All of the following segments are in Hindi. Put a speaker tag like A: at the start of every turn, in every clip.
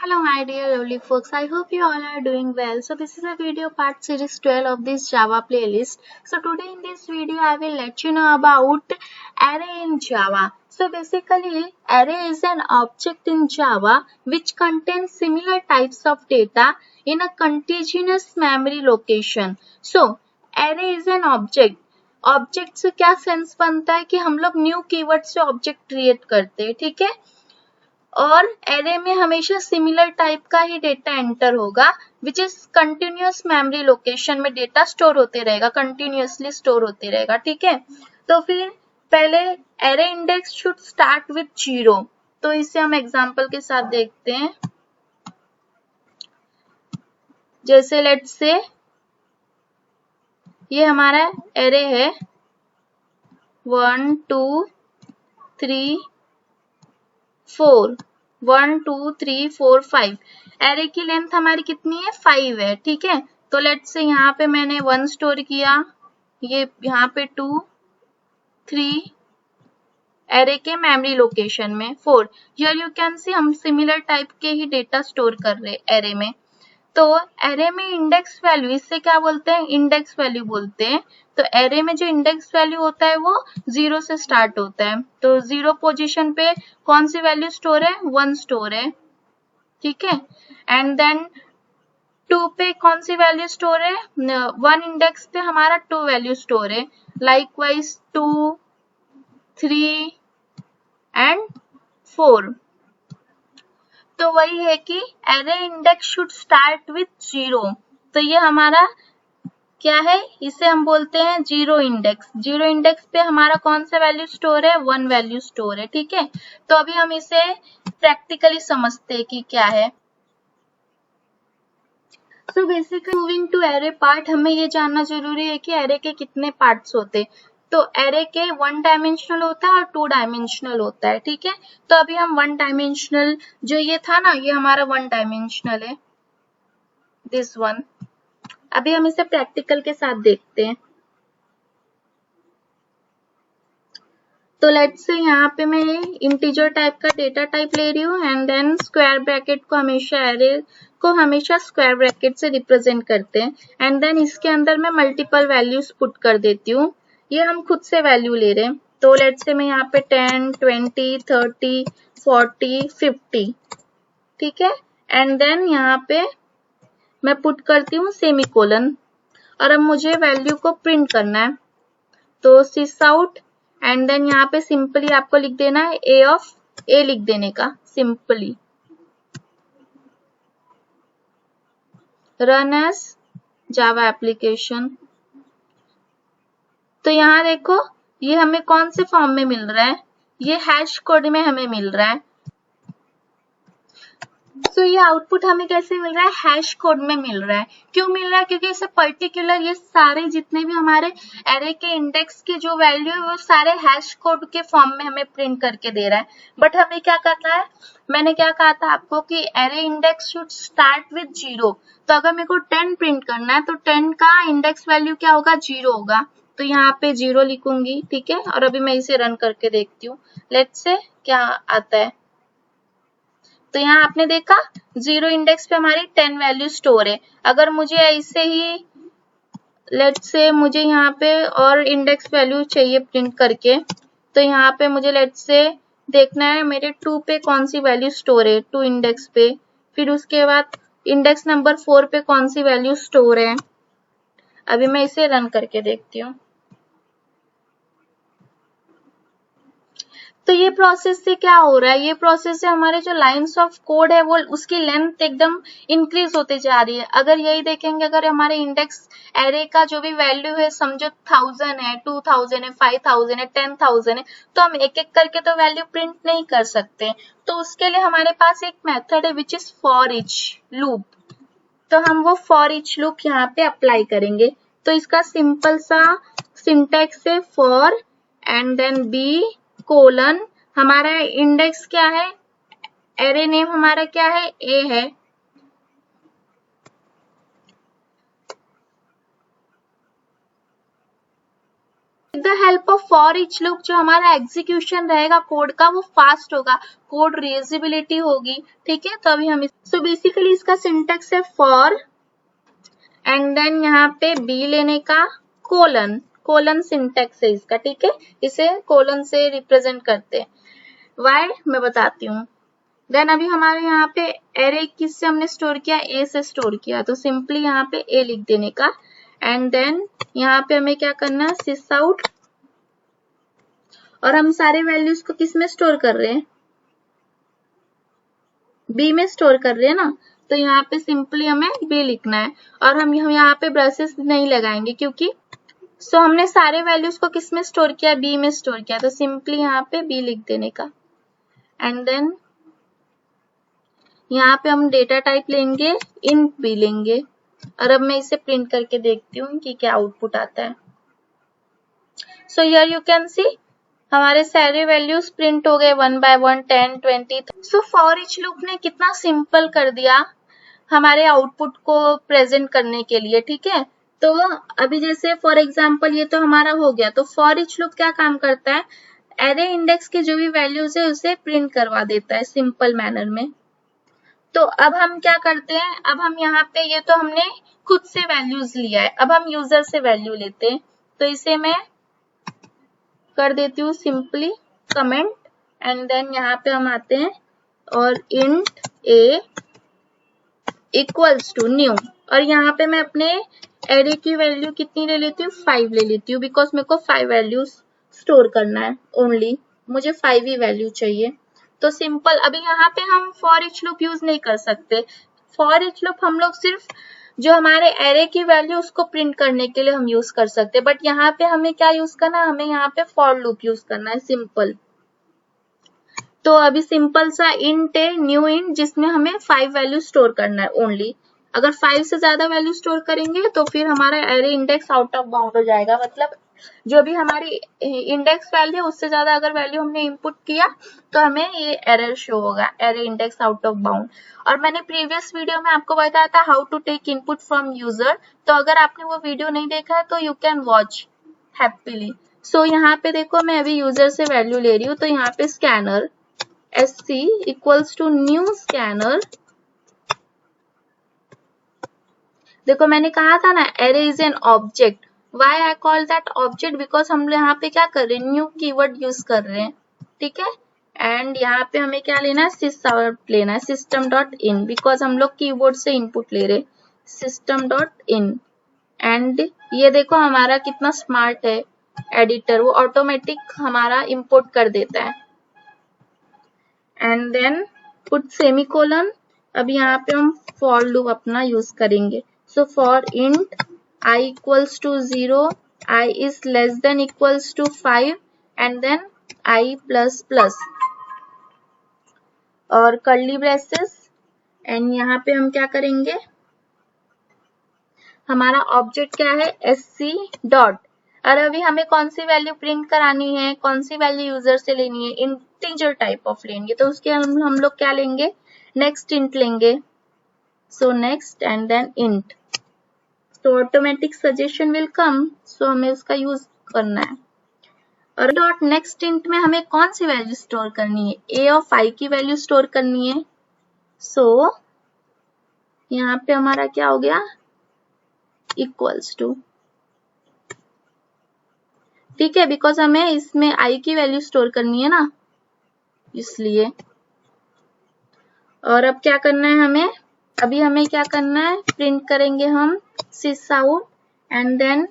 A: Hello my dear lovely folks, I hope you all are doing well. So this is a video part series 12 of this Java playlist. So today in this video I will let you know about array in Java. So basically array is an object in Java which contains similar types of data in a contiguous memory location. So array is an object. Object से क्या सेंस बनता है कि हम लोग न्यू कीवर्ड से ऑब्जेक्ट क्रिएट करते हैं, ठीक है। और एरे में हमेशा सिमिलर टाइप का ही डेटा एंटर होगा which is continuous memory location में डेटा स्टोर होते रहेगा, कंटिन्यूअसली स्टोर होते रहेगा, ठीक है। तो फिर पहले array index should start with 0, तो इसे हम एग्जांपल के साथ देखते हैं। जैसे लेट्स से ये हमारा एरे है 1 2 3 4 1 2 3 4 5। एरे की लेंथ हमारी कितनी है 5 है, ठीक है। तो लेट्स से यहाँ पे मैंने 1 स्टोर किया, ये यहाँ पे 2 3 एरे के मेमोरी लोकेशन में 4। हियर यू कैन सी हम सिमिलर टाइप के ही डेटा स्टोर कर रहे एरे में। तो एरे में इंडेक्स वैल्यू, इससे क्या बोलते हैं, इंडेक्स वैल्यू बोलते हैं। तो एरे में जो इंडेक्स वैल्यू होता है वो 0 से स्टार्ट होता है। तो 0 पोजीशन पे कौन सी वैल्यू स्टोर है, 1 स्टोर है, ठीक है। एंड देन 2 पे कौन सी वैल्यू स्टोर है, 1 इंडेक्स पे हमारा 2 वैल्यू स्टोर है। Likewise 2 3 and 4। तो वही है कि array index should start with 0। तो ये हमारा क्या है, इसे हम बोलते हैं जीरो इंडेक्स। जीरो इंडेक्स पे हमारा कौन सा वैल्यू स्टोर है, 1 वैल्यू स्टोर है, ठीक है। तो अभी हम इसे प्रैक्टिकली समझते हैं कि क्या है। So basically moving to array part, हमें ये जानना जरूरी है कि एरे के कितने पार्ट्स होते हैं। तो एरे के 1 डायमेंशनल होता है और 2 डायमेंशनल होता है, ठीक है। तो अभी हम 1 डायमेंशनल, जो ये था ना, ये हमारा 1 डायमेंशनल है, दिस वन। अभी हम इसे प्रैक्टिकल के साथ देखते हैं। तो लेट्स से यहाँ पे मैं इंटीजर टाइप का डेटा टाइप ले रही हूँ एंड देन स्क्वायर ब्रैकेट को हमेशा, एरे को हमेशा स्क्वायर ब्रैकेट से रिप्रेजेंट करते हैं। एंड देन इसके अंदर मैं मल्टीपल वैल्यूज पुट कर देती हूँ। ये हम खुद से वैल्यू ले रहे हैं। तो लेट्स से मैं यहाँ पे 10 20 30 40 50, ठीक है। एंड देन यहाँ पे मैं पुट करती हूँ सेमीकोलन। और अब मुझे वैल्यू को प्रिंट करना है, तो सिस आउट एंड देन यहाँ पे सिंपली आपको लिख देना है ए ऑफ ए, लिख देने का simply. Run as Java application. तो यहाँ देखो ये हमें कौन से फॉर्म में मिल रहा है, ये हैश कोड में हमें मिल रहा है। तो ये आउटपुट हमें कैसे मिल रहा है, हैश कोड में मिल रहा है। क्यों मिल रहा है, क्योंकि इसे पर्टिकुलर, ये सारे जितने भी हमारे एरे के इंडेक्स के जो वैल्यू है वो सारे हैश कोड के फॉर्म में हमें प्रिंट करके दे रहा है। बट हमें क्या करना है, मैंने क्या कहा था आपको कि array index should start with 0। तो अगर मेरे को 10 प्रिंट करना है तो 10 का इंडेक्स वैल्यू क्या होगा, 0 होगा। तो यहाँ पे 0 लिखूंगी, ठीक है। और अभी मैं इसे रन करके देखती हूँ, लेट्स से क्या आता है। तो यहाँ आपने देखा 0 इंडेक्स पे हमारी 10 वैल्यू स्टोर है। अगर मुझे ऐसे ही लेट्स से मुझे यहाँ पे और इंडेक्स वैल्यू चाहिए प्रिंट करके, तो यहाँ पे मुझे लेट्स से देखना है मेरे 2 पे कौन सी वैल्यू स्टोर है, 2 इंडेक्स पे। फिर उसके बाद इंडेक्स नंबर 4 पे कौन सी वैल्यू स्टोर है। अभी मैं इसे रन करके देखती हूँ। तो ये प्रोसेस से क्या हो रहा है, ये प्रोसेस से हमारे जो लाइंस ऑफ कोड है वो उसकी लेंथ एकदम इंक्रीज होते जा रही है। अगर यही देखेंगे, अगर हमारे इंडेक्स एरे का जो भी वैल्यू है, समझो 1000 है, 2000 है, 5000 है, 10000 है, तो हम एक एक करके तो वैल्यू प्रिंट नहीं कर सकते। तो उसके लिए हमारे पास एक मेथड है which is for each loop. तो हम वो फॉर ईच लूप यहाँ पे अप्लाई करेंगे। तो इसका सिंपल सा सिंटेक्स है for and then b colon, हमारा इंडेक्स क्या है, एरे नेम हमारा क्या है, ए है। With the help of for each loop जो हमारा एग्जीक्यूशन रहेगा कोड का वो फास्ट होगा, कोड रीयूजेबिलिटी होगी, ठीक है। तो अभी हम सो बेसिकली इसका सिंटेक्स है फॉर एंड देन यहाँ पे बी लेने का कोलन, कोलन सिंटेक्स है इसका, ठीक है। इसे कोलन से रिप्रेजेंट करते हैं। वाई मैं बताती हूँ। देन अभी हमारे यहाँ पे एरे किससे हमने स्टोर किया, ए से स्टोर किया, तो सिंपली यहाँ पे ए लिख देने का एंड देन यहाँ पे हमें क्या करना है, सिस आउट, और हम सारे वैल्यूज को किस में स्टोर कर रहे हैं, बी में स्टोर कर रहे हैं ना, तो यहाँ पे सिंपली हमें बी लिखना है और हम यहाँ पे ब्रशेस नहीं लगाएंगे क्योंकि सो हमने सारे वैल्यूज को किस में स्टोर किया, बी में स्टोर किया, तो सिंपली यहाँ पे बी लिख देने का एंड देन यहाँ पे हम डेटा टाइप लेंगे, इंट बी लेंगे, और अब मैं इसे प्रिंट करके देखती हूँ कि क्या आउटपुट आता है। सो हियर यू कैन सी हमारे सारे वैल्यूज प्रिंट हो गए 1 by 1, 10, 20। So for each loop ने कितना सिंपल कर दिया हमारे आउटपुट को प्रेजेंट करने के लिए, ठीक है। तो अभी जैसे फॉर एग्जांपल ये तो हमारा हो गया, तो फॉर ईच लूप क्या काम करता है, एरे इंडेक्स के जो भी वैल्यूज है उसे प्रिंट करवा देता है सिंपल मैनर में। तो अब हम क्या करते हैं, अब हम यहाँ पे ये तो हमने खुद से वैल्यूज लिया है, अब हम यूजर से वैल्यू लेते हैं, तो इसे मैं कर देती हूँ सिंपली कमेंट एंड देन यहाँ पे हम आते हैं और int a equals to new, और यहाँ पे मैं अपने एरे की वैल्यू कितनी ले लेती हूँ, 5 ले लेती हूँ, बिकॉज मेरे को 5 वैल्यूज स्टोर करना है, ओनली मुझे 5 ही वैल्यू चाहिए। तो सिंपल अभी यहाँ पे हम फॉर ईच लूप यूज नहीं कर सकते, फॉर ईच लूप हम लोग सिर्फ जो हमारे एरे की वैल्यू उसको प्रिंट करने के लिए हम यूज कर सकते हैं, बट यहाँ पे हमें क्या यूज करना है, हमें यहाँ पे फॉर लूप यूज करना है सिंपल। तो अभी सिंपल सा इंट है, न्यू इंट, जिसमें हमें 5 वैल्यू स्टोर करना है ओनली। अगर 5 से ज्यादा वैल्यू स्टोर करेंगे तो फिर हमारा array index out of bound हो जाएगा, मतलब जो भी हमारी इंडेक्स वैल्यू उससे ज्यादा अगर वैल्यू हमने इनपुट किया तो हमें ये एरर शो होगा, array index out of bound. और मैंने प्रीवियस वीडियो में आपको बताया था how to take input from user, तो अगर आपने वो वीडियो नहीं देखा है तो you can watch happily. So यहाँ पे देखो मैं अभी यूजर से वैल्यू ले रही हूँ, तो यहाँ पे scanner sc equals to new scanner. देखो मैंने कहा था ना array is an object, why I call that object, because हम यहाँ पे क्या कर रहे हैं, न्यू कीवर्ड यूज कर रहे हैं, ठीक है। एंड यहाँ पे हमें क्या लेना है, सिस आउट लेना है, सिस्टम डॉट इन, बिकॉज हम लोग कीबोर्ड से इनपुट ले रहे, सिस्टम डॉट इन। एंड ये देखो हमारा कितना स्मार्ट है एडिटर, वो ऑटोमेटिक हमारा इंपोर्ट कर देता है। एंड देन पुट सेमीकोलन, अब यहाँ पे हम फॉर लूप अपना यूज करेंगे। So for int I equals to 0, I is less than equals to 5 and then I plus plus और कर्ली ब्रेसेस, एंड यहाँ पे हम क्या करेंगे, हमारा ऑब्जेक्ट क्या है, sc डॉट, और अभी हमें कौन सी वैल्यू प्रिंट करानी है, कौन सी वैल्यू यूजर से लेनी है, इंटीजर टाइप ऑफ लेंगे, तो उसके हम लोग क्या लेंगे, नेक्स्ट इंट लेंगे। So next and then int, तो automatic suggestion will come, so हमें उसका यूज करना है। और डॉट नेक्स्ट इंट में हमें कौन सी वैल्यू स्टोर करनी है, ए ऑफ आई की वैल्यू स्टोर करनी है। सो यहाँ पे हमारा क्या हो गया, इक्वल्स टू, ठीक है, बिकॉज हमें इसमें आई की वैल्यू स्टोर करनी है ना, इसलिए। और अब क्या करना है हमें, अभी हमें क्या करना है, प्रिंट करेंगे हम सिस आउट एंड देन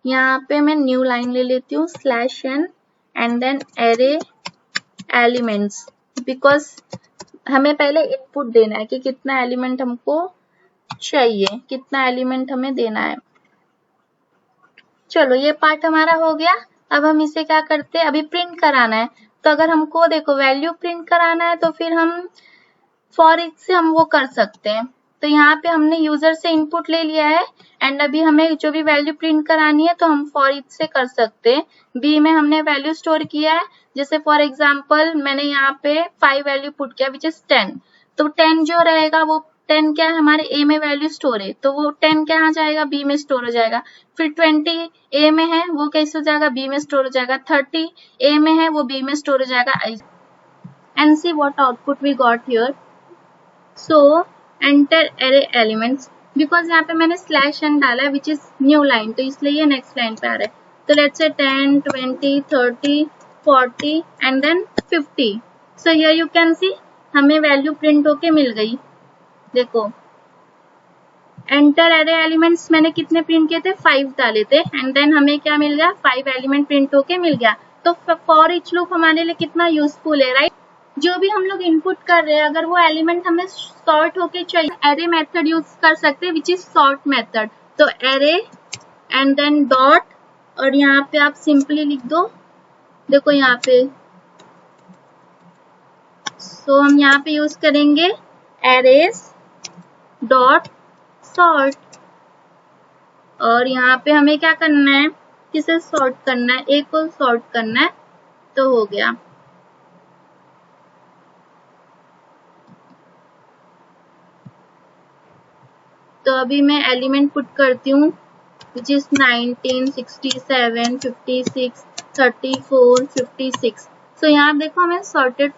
A: यहाँ पे मैं न्यू लाइन ले लेती हूँ slash n and then array elements, because हमें पहले इनपुट देना है कि कितना एलिमेंट हमको चाहिए, कितना एलिमेंट हमें देना है। चलो ये पार्ट हमारा हो गया। अब हम इसे क्या करते हैं, अभी प्रिंट कराना है, तो अगर हमको देखो वैल्यू प्रिंट कराना है तो फिर हम फॉर ईच से हम वो कर सकते हैं। तो यहाँ पे हमने यूजर से इनपुट ले लिया है एंड अभी हमें जो भी वैल्यू प्रिंट करानी है तो हम फॉर ईच से कर सकते हैं। बी में हमने वैल्यू स्टोर किया है, जैसे फॉर एग्जांपल मैंने यहाँ पे 5 वैल्यू पुट किया विच इज 10, तो 10 जो रहेगा वो 10 क्या है हमारे ए में वैल्यू स्टोर है, तो वो 10 कहाँ जाएगा, बी में स्टोर हो जाएगा। फिर 20 ए में है, वो कैसे हो जाएगा, बी में स्टोर हो जाएगा। 30 ए में है, वो बी में स्टोर हो जाएगा। And see what output we got here. So enter array elements, because यहाँ पे मैंने स्लैश एन डाला है विच इज न्यू लाइन, तो इसलिए ये नेक्स्ट लाइन पे आ रहा है। तो let's say 10, 20, 30, 40 and then 50। So here you can see हमें वैल्यू प्रिंट होके मिल गई। देखो एंटर एरे एलिमेंट्स मैंने कितने प्रिंट किए थे, 5 डाले थे एंड देन हमें क्या मिल गया, 5 एलिमेंट प्रिंट होके मिल गया। तो फॉर ईच लूप हमारे लिए कितना यूजफुल है, राइट। जो भी हम लोग इनपुट कर रहे हैं, अगर वो एलिमेंट हमें सॉर्ट होके चाहिए, एरे मेथड यूज कर सकते हैं विच इज सॉर्ट मेथड। तो एरे एंड देन डॉट, और यहाँ पे आप सिंपली लिख दो, देखो यहाँ पे। सो हम यहाँ पे यूज करेंगे एरेस डॉट सॉर्ट, और यहाँ पे हमें क्या करना है, किसे सॉर्ट करना है, ए को सॉर्ट करना है, तो हो गया। तो अभी मैं एलिमेंट पुट करती हूँ विच इज 19, 67, 56, 34, 56। सो यहाँ देखो हमें सॉर्टेड